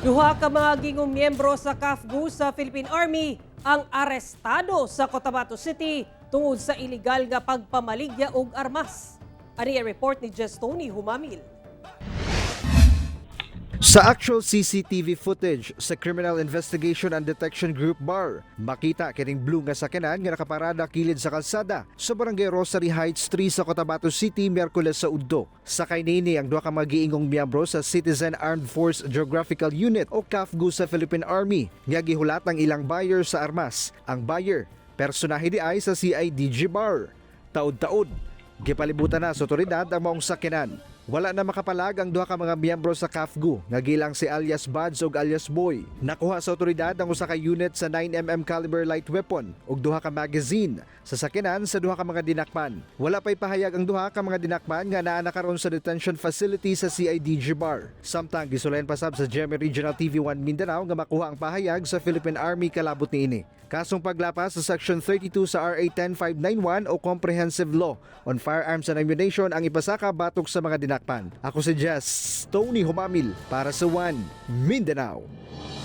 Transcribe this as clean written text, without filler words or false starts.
Duha ka mga gingong miyembro sa CAFGU sa Philippine Army ang arestado sa Cotabato City tungod sa iligal nga pagpamaligya og armas. Ani ang report ni Tony Humamil. Sa actual CCTV footage sa Criminal Investigation and Detection Group BAR, makita kining blue nga sakyanan nga nakaparada kilid sa kalsada sa Barangay Rosary Heights 3 sa Cotabato City, Miyerkules sa Udto. Sakay nini ang duha ka mga giingong miyembro sa Citizen Armed Force Geographical Unit o CAFGU sa Philippine Army nga gihulat ang ilang buyer sa armas. Ang buyer, personahe di ay sa CIDG BAR. Taod-taod, gipalibutan na sa otoridad ang maong sakyanan. Wala na makapalag ang duha ka mga miyembro sa CAFGU nga gilang si alias Buds ug alias Boy. Nakuha sa otoridad ang usa ka unit sa 9mm caliber light weapon ug duha ka magazine sa sakyanan sa duha ka mga dinakpan. Wala pay pahayag ang duha ka mga dinakpan nga naa na karon sa detention facility sa CIDG BAR. Samtang gisulayan pasab sa GMA Regional TV1 Mindanao nga makuha ang pahayag sa Philippine Army kalabot niini. Kasong paglapas sa Section 32 sa RA 10591 o Comprehensive Law on Firearms and Ammunition ang ipasaka batok sa mga dinakpan. Ako si Tony Humamil para sa One Mindanao.